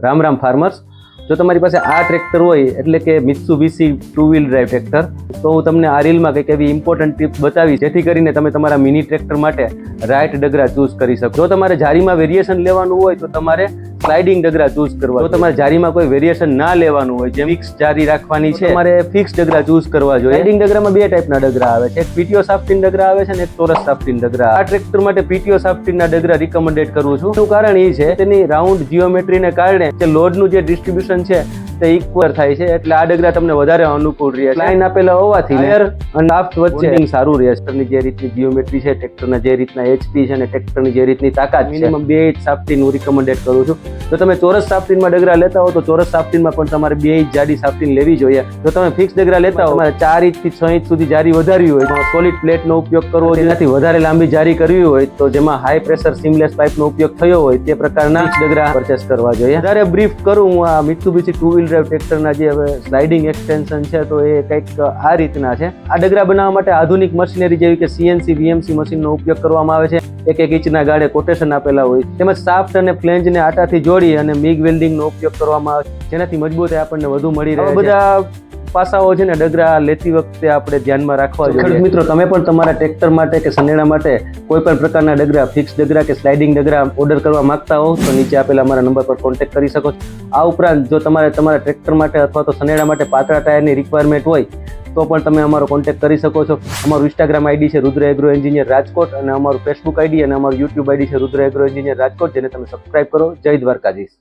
Ram Ram farmers. જો તમારી પાસે આ ટ્રેક્ટર હોય એટલે કે મિત્સુબિશી 2 વ્હીલ ડ્રાઈવ ટ્રેક્ટર, તો હું તમને આ રીલમાં કંઈક એવી ઇમ્પોર્ટન્ટ ટિપ્સ બતાવી જેથી કરીને તમે તમારા મિની ટ્રેક્ટર માટે રાઈટ ડગરા ચૂઝ કરી શકો. જો તમારે જારીમાં વેરિએશન લેવાનું હોય તો તમારે સ્લાઇડિંગ ડગરા ચૂઝ કરવા. જો તમારે જારીમાં કોઈ વેરિએશન ના લેવાનું હોય, જેમ ફિક્સ જારી રાખવાની છે, તમારે ફિક્સ ડગરા ચૂઝ કરવા જોઈએ. સ્લાઇડિંગ ડગરામાં બે ટાઈપના ડગરા આવે છે, એક પીટીઓ સાફ્ટીન ડગરા આવે છે અને એક ચોરસ સાફ્ટીન ડગરા. આ ટ્રેક્ટર માટે પીટીઓ સાફ્ટીનના ડગરા રિકમેન્ડેડ કરું છું. એનું કારણ એ છે તેની રાઉન્ડ જીઓમેટ્રીને કારણે જે લોડનું જે ડિસ્ટ્રીબ્યુશન છે તે ઇક્વલ થાય છે, એટલે આ ડગરા તમને વધારે અનુકૂળ રહે. લાઈન આપેલા હોવાથી લેયર અને શાફ્ટ વચ્ચે સારું રહે. ટ્રેક્ટરની જે રીતની જીઓમેટ્રી છે, ટ્રેક્ટરના જે રીતના એચપી છે અને ટ્રેક્ટરની જે રીતની તાકાત, મિનિમમ 2 ઇંચ સાફ્ટીન હું રિકમેન્ડેડ કરું છું. જો તમે ચોરસ સાફ્ટીનમાં ડગરા લેતા હો તો ચોરસ સાફ્ટીનમાં પણ તમારે 2 ઇંચ જાડી સાફ્ટીન લેવી જોઈએ. જો તમે ફિક્સ ડગરા લેતા હો, તમારે 4 ઇંચથી 6 ઇંચ સુધી જારી વધારવી હોય તો સોલિડ પ્લેટનો ઉપયોગ કરવો. જેનાથી વધારે લાંબી જારી કરવી હોય તો જેમાં હાઈ પ્રેશર સીમલેસ પાઇપનો ઉપયોગ થયો હોય તે પ્રકારના ડગરા પરચેસ કરવા જોઈએ. વધારે બ્રીફ કરું હું આ મિત્સુબિશી 2 વ્હીલ ડ્રાઈવ ટ્રેક્ટરના જે હવે સ્લાઇડિંગ એક્સટેન્શન છે તો એ કંઈક આ રીતના છે. આ ડગરા બનાવવા માટે આધુનિક મશીનરી જેવી કે સીએનસી વીએમસી મશીનનો ઉપયોગ કરવામાં આવે છે. 1 ઇંચના ગાળે કોટેશન આપેલા હોય, તેમજ સાફ્ટ અને ફ્લેંજને આટાથી જોડી અને મિગ વેલ્ડિંગનો ઉપયોગ કરવામાં આવે છે, જેનાથી મજબૂતાઈ આપણને વધુ મળી રહે. બધા પાસાઓ છે ને ડગરા લેતી વખતે આપણે ધ્યાનમાં રાખવા જોઈએ. ખેડૂત મિત્રો, તમે પણ તમારા ટ્રેક્ટર માટે કે સનેડા માટે કોઈ પણ પ્રકારના ડગરા, ફિક્સ ડગરા કે સ્લાઇડિંગ ડગરા ઓર્ડર કરવા માંગતા હો તો નીચે આપેલા અમારા નંબર પર કોન્ટેક્ટ કરી શકો છો. આ ઉપરાંત જો તમારે તમારા ટ્રેક્ટર માટે અથવા તો સનેડા માટે પાતળા ટાયરની રિક્વાયરમેન્ટ હોય તો પણ તમે અમારો કોન્ટેક્ટ કરી શકો છો. અમારું ઇન્સ્ટાગ્રામ આઈડી છે રુદ્ર એગ્રો એન્જિનિયર રાજકોટ અને અમારું ફેસબુક આઈડી અને અમારું યુટ્યુબ આઈડી છે રુદ્ર એગ્રો એન્જિનિયર રાજકોટ, જેને તમે સબસ્ક્રાઇબ કરો. જય દ્વારકાધીશ.